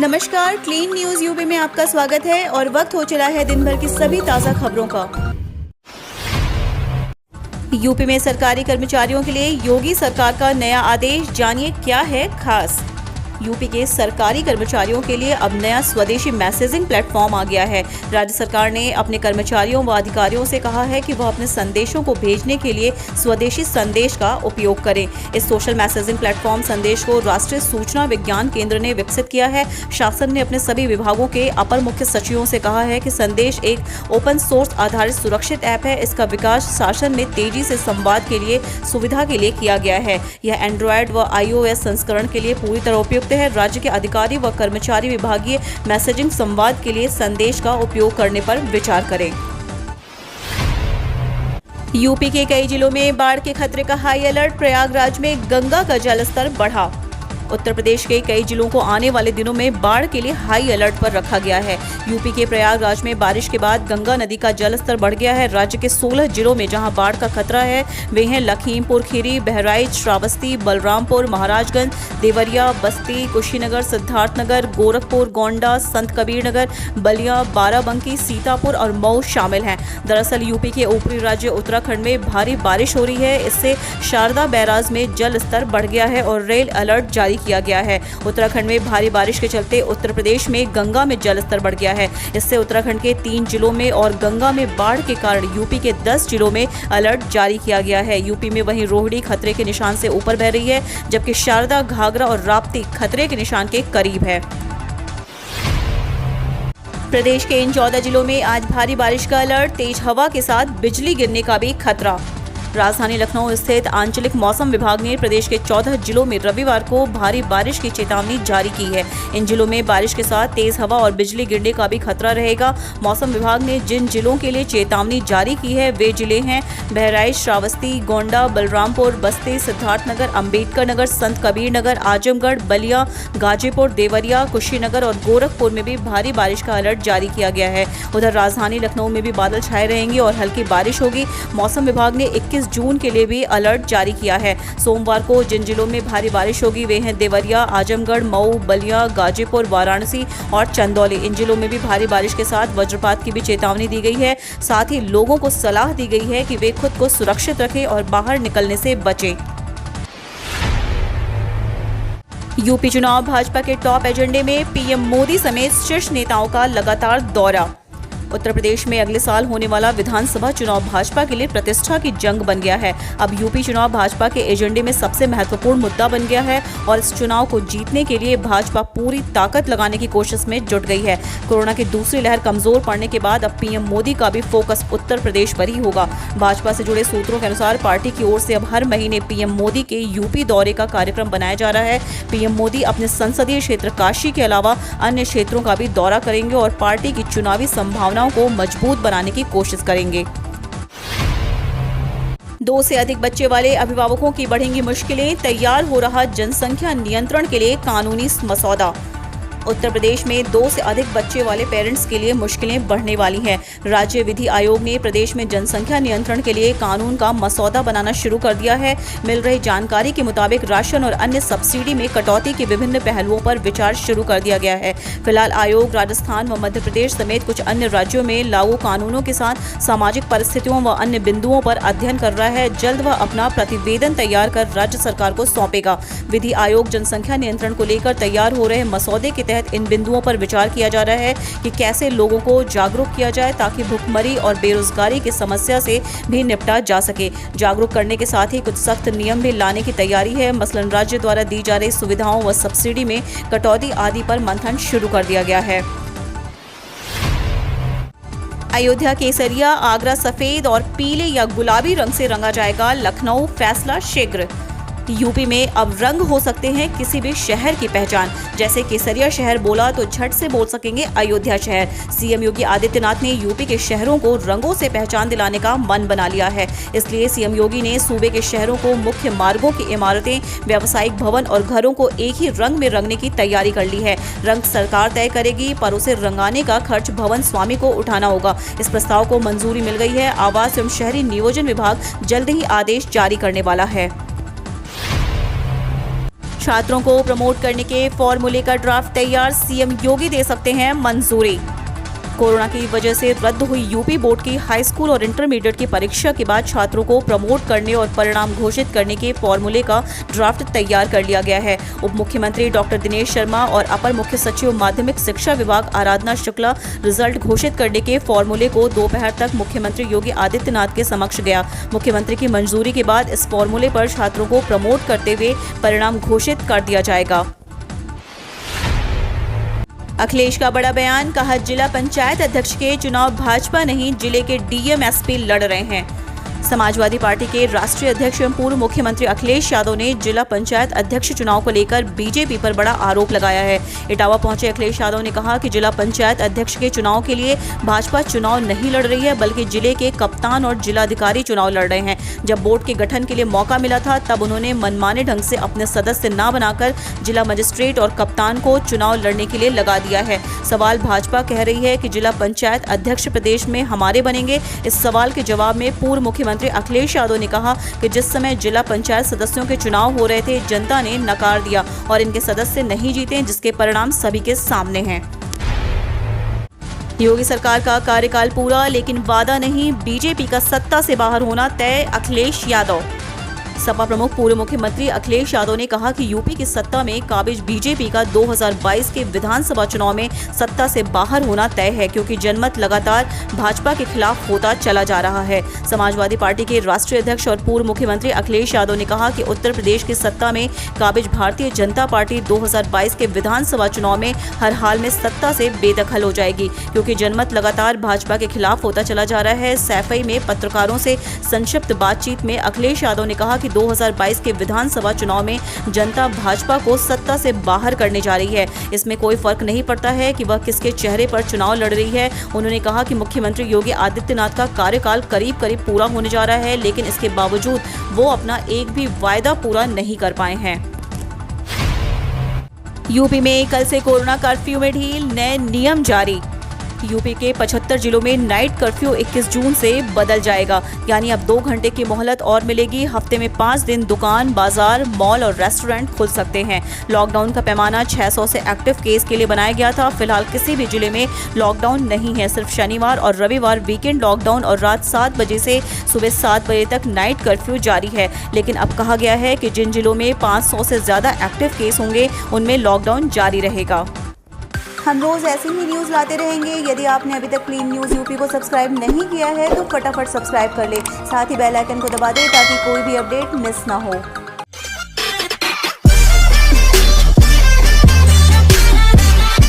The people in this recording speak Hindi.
नमस्कार, क्लीन न्यूज यूपी में आपका स्वागत है और वक्त हो चला है दिन भर की सभी ताज़ा खबरों का। यूपी में सरकारी कर्मचारियों के लिए योगी सरकार का नया आदेश, जानिए क्या है खास। यूपी के सरकारी कर्मचारियों के लिए अब नया स्वदेशी मैसेजिंग प्लेटफॉर्म आ गया है। राज्य सरकार ने अपने कर्मचारियों व अधिकारियों से कहा है कि वह अपने संदेशों को भेजने के लिए स्वदेशी संदेश का उपयोग करें। इस सोशल मैसेजिंग प्लेटफॉर्म संदेश को राष्ट्रीय सूचना विज्ञान केंद्र ने विकसित किया है। शासन ने अपने सभी विभागों के अपर मुख्य सचिवों से कहा है कि संदेश एक ओपन सोर्स आधारित सुरक्षित ऐप है। इसका विकास शासन में तेजी से संवाद के लिए सुविधा के लिए किया गया है। यह एंड्रॉयड व iOS संस्करण के लिए पूरी तरह उपयुक्त है। राज्य के अधिकारी व कर्मचारी विभागीय मैसेजिंग संवाद के लिए संदेश का उपयोग करने पर विचार करें। यूपी के कई जिलों में बाढ़ के खतरे का हाई अलर्ट, प्रयागराज में गंगा का जलस्तर बढ़ा। उत्तर प्रदेश के कई जिलों को आने वाले दिनों में बाढ़ के लिए हाई अलर्ट पर रखा गया है। यूपी के प्रयागराज में बारिश के बाद गंगा नदी का जलस्तर बढ़ गया है। राज्य के 16 जिलों में जहां बाढ़ का खतरा है वे हैं लखीमपुर खीरी, बहराइच, श्रावस्ती, बलरामपुर, महाराजगंज, देवरिया, बस्ती, कुशीनगर, सिद्धार्थनगर, गोरखपुर, गोंडा, संत कबीर नगर, बलिया, बाराबंकी, सीतापुर और मऊ शामिल हैं। दरअसल यूपी के ऊपरी राज्य उत्तराखंड में भारी बारिश हो रही है। इससे शारदा बैराज में जल स्तर बढ़ गया है और रेल अलर्ट जारी किया गया है। उत्तराखंड में भारी बारिश के चलते उत्तर प्रदेश में गंगा में जलस्तर बढ़ गया है। इससे उत्तराखंड के 3 जिलों में और गंगा में बाढ़ के कारण यूपी के 10 जिलों में अलर्ट जारी किया गया है। यूपी में वहीं रोहिणी खतरे के निशान से ऊपर बह रही है, जबकि शारदा, घाघरा और राप्ती खतरे के निशान के करीब है। प्रदेश के इन 14 जिलों में आज भारी बारिश का अलर्ट, तेज हवा के साथ बिजली गिरने का भी खतरा। राजधानी लखनऊ स्थित आंचलिक मौसम विभाग ने प्रदेश के 14 जिलों में रविवार को भारी बारिश की चेतावनी जारी की है। इन जिलों में बारिश के साथ तेज हवा और बिजली गिरने का भी खतरा रहेगा। मौसम विभाग ने जिन जिलों के लिए चेतावनी जारी की है वे जिले हैं बहराइच, श्रावस्ती, गोंडा, बलरामपुर, बस्ती, सिद्धार्थनगर, अंबेडकर नगर, संत कबीर नगर, आजमगढ़, बलिया, गाजीपुर, देवरिया, कुशीनगर और गोरखपुर में भी भारी बारिश का अलर्ट जारी किया गया है। उधर राजधानी लखनऊ में भी बादल छाए रहेंगे और हल्की बारिश होगी। मौसम विभाग ने 21 जून के लिए भी अलर्ट जारी किया है। सोमवार को जिन जिलों में भारी बारिश होगी वे हैं देवरिया, आजमगढ़, मऊ, बलिया, गाजीपुर, वाराणसी और चंदौली। इन जिलों में भी भारी बारिश के साथ वज्रपात की भी चेतावनी दी गई है। साथ ही लोगों को सलाह दी गई है कि वे खुद को सुरक्षित रखें और बाहर निकलने से बचें। यूपी चुनाव भाजपा के टॉप एजेंडे में पीएम मोदी समेत शीर्ष नेताओं का लगातार दौरा। उत्तर प्रदेश में अगले साल होने वाला विधानसभा चुनाव भाजपा के लिए प्रतिष्ठा की जंग बन गया है। अब यूपी चुनाव भाजपा के एजेंडे में सबसे महत्वपूर्ण मुद्दा बन गया है और इस चुनाव को जीतने के लिए भाजपा पूरी ताकत लगाने की कोशिश में जुट गई है। कोरोना की दूसरी लहर कमजोर पड़ने के बाद अब पीएम मोदी का भी फोकस उत्तर प्रदेश पर ही होगा। भाजपा से जुड़े सूत्रों के अनुसार पार्टी की ओर से अब हर महीने पीएम मोदी के यूपी दौरे का कार्यक्रम बनाया जा रहा है। पीएम मोदी अपने संसदीय क्षेत्र काशी के अलावा अन्य क्षेत्रों का भी दौरा करेंगे और पार्टी की चुनावी संभावना को मजबूत बनाने की कोशिश करेंगे। 2 से अधिक बच्चे वाले अभिभावकों की बढ़ेंगी मुश्किलें, तैयार हो रहा जनसंख्या नियंत्रण के लिए कानूनी मसौदा। उत्तर प्रदेश में 2 से अधिक बच्चे वाले पेरेंट्स के लिए मुश्किलें बढ़ने वाली हैं। राज्य विधि आयोग ने प्रदेश में जनसंख्या नियंत्रण के लिए कानून का मसौदा बनाना शुरू कर दिया है। मिल रही जानकारी के मुताबिक राशन और अन्य सब्सिडी में कटौती के विभिन्न पहलुओं पर विचार शुरू कर दिया गया है। फिलहाल आयोग राजस्थान व मध्य प्रदेश समेत कुछ अन्य राज्यों में लागू कानूनों के साथ सामाजिक परिस्थितियों व अन्य बिंदुओं पर अध्ययन कर रहा है। जल्द वह अपना प्रतिवेदन तैयार कर राज्य सरकार को सौंपेगा। विधि आयोग जनसंख्या नियंत्रण को लेकर तैयार हो रहे मसौदे के तहत इन बिंदुओं पर विचार किया जा रहा है कि कैसे लोगों को जागरूक किया जाए ताकि भुखमरी और बेरोजगारी की समस्या से भी निपटा जा सके। जागरूक करने के साथ ही कुछ सख्त नियम भी लाने की तैयारी है। मसलन राज्य द्वारा दी जा रही सुविधाओं व सब्सिडी में कटौती आदि पर मंथन शुरू कर दिया गया है। अयोध्या केसरिया, आगरा सफेद और पीले या गुलाबी रंग से रंगा जाएगा लखनऊ, फैसला शीघ्र। यूपी में अब रंग हो सकते हैं किसी भी शहर की पहचान। जैसे केसरिया शहर बोला तो झट से बोल सकेंगे अयोध्या शहर। सीएम योगी आदित्यनाथ ने यूपी के शहरों को रंगों से पहचान दिलाने का मन बना लिया है। इसलिए सीएम योगी ने सूबे के शहरों को मुख्य मार्गों की इमारतें, व्यावसायिक भवन और घरों को एक ही रंग में रंगने की तैयारी कर ली है। रंग सरकार तय करेगी पर उसे रंगाने का खर्च भवन स्वामी को उठाना होगा। इस प्रस्ताव को मंजूरी मिल गई है। आवास एवं शहरी नियोजन विभाग जल्द ही आदेश जारी करने वाला है। छात्रों को प्रमोट करने के फॉर्मूले का ड्राफ्ट तैयार, सीएम योगी दे सकते हैं मंजूरी। कोरोना की वजह से रद्द हुई यूपी बोर्ड की हाई स्कूल और इंटरमीडिएट की परीक्षा के बाद छात्रों को प्रमोट करने और परिणाम घोषित करने के फॉर्मूले का ड्राफ्ट तैयार कर लिया गया है। उप मुख्यमंत्री डॉक्टर दिनेश शर्मा और अपर मुख्य सचिव माध्यमिक शिक्षा विभाग आराधना शुक्ला रिजल्ट घोषित करने के फॉर्मूले को दोपहर तक मुख्यमंत्री योगी आदित्यनाथ के समक्ष गया। मुख्यमंत्री की मंजूरी के बाद इस फॉर्मूले पर छात्रों को प्रमोट करते हुए परिणाम घोषित कर दिया जाएगा। अखिलेश का बड़ा बयान, कहा जिला पंचायत अध्यक्ष के चुनाव भाजपा नहीं जिले के डीएम एसपी लड़ रहे हैं। समाजवादी पार्टी के राष्ट्रीय अध्यक्ष एवं पूर्व मुख्यमंत्री अखिलेश यादव ने जिला पंचायत अध्यक्ष चुनाव को लेकर बीजेपी पर बड़ा आरोप लगाया है। इटावा पहुंचे अखिलेश यादव ने कहा कि जिला पंचायत अध्यक्ष के चुनाव के लिए भाजपा चुनाव नहीं लड़ रही है, बल्कि जिले के कप्तान और जिलाधिकारी चुनाव लड़ रहे हैं। जब बोर्ड के गठन के लिए मौका मिला था तब उन्होंने मनमाने ढंग से अपने सदस्य न बनाकर जिला मजिस्ट्रेट और कप्तान को चुनाव लड़ने के लिए लगा दिया है। सवाल भाजपा कह रही है कि जिला पंचायत अध्यक्ष प्रदेश में हमारे बनेंगे। इस सवाल के जवाब में पूर्व मुख्यमंत्री अखिलेश यादव ने कहा कि जिस समय जिला पंचायत सदस्यों के चुनाव हो रहे थे, जनता ने नकार दिया और इनके सदस्य नहीं जीते, जिसके परिणाम सभी के सामने हैं। योगी सरकार का कार्यकाल पूरा लेकिन वादा नहीं, बीजेपी का सत्ता से बाहर होना तय, अखिलेश यादव। सपा प्रमुख पूर्व मुख्यमंत्री अखिलेश यादव ने कहा कि यूपी की सत्ता में काबिज बीजेपी का 2022 के विधानसभा चुनाव में सत्ता से बाहर होना तय है, क्योंकि जनमत लगातार भाजपा के खिलाफ होता चला जा रहा है। समाजवादी पार्टी के राष्ट्रीय अध्यक्ष और पूर्व मुख्यमंत्री अखिलेश यादव ने कहा कि उत्तर प्रदेश की सत्ता में काबिज भारतीय जनता पार्टी 2022 के विधानसभा चुनाव में हर हाल में सत्ता से बेदखल हो जाएगी, क्योंकि जनमत लगातार भाजपा के खिलाफ होता चला जा रहा है। सैफई में पत्रकारों से संक्षिप्त बातचीत में अखिलेश यादव ने कहा कि 2022 के विधानसभा चुनाव में जनता भाजपा को सत्ता से बाहर करने जा रही है। इसमें कोई फर्क नहीं पड़ता है कि वह किसके चेहरे पर चुनाव लड़ रही है। उन्होंने कहा कि मुख्यमंत्री योगी आदित्यनाथ का कार्यकाल करीब करीब पूरा होने जा रहा है, लेकिन इसके बावजूद वो अपना एक भी वायदा पूरा नहीं कर पाए हैं। यूपी में कल से कोरोना कर्फ्यू में ढील, नए नियम जारी। यूपी के 75 जिलों में नाइट कर्फ्यू 21 जून से बदल जाएगा, यानी अब 2 घंटे की मोहलत और मिलेगी। हफ्ते में 5 दिन दुकान, बाजार, मॉल और रेस्टोरेंट खुल सकते हैं। लॉकडाउन का पैमाना 600 से एक्टिव केस के लिए बनाया गया था। फिलहाल किसी भी जिले में लॉकडाउन नहीं है, सिर्फ शनिवार और रविवार वीकेंड लॉकडाउन और रात 7 बजे से सुबह 7 बजे तक नाइट कर्फ्यू जारी है। लेकिन अब कहा गया है कि जिन जिलों में 500 से ज़्यादा एक्टिव केस होंगे उनमें लॉकडाउन जारी रहेगा। हम रोज ऐसी ही न्यूज़ लाते रहेंगे। यदि आपने अभी तक क्लीन न्यूज़ यूपी को सब्सक्राइब नहीं किया है तो फटाफट सब्सक्राइब कर ले, साथ ही बेल आइकन को दबा दें ताकि कोई भी अपडेट मिस ना हो।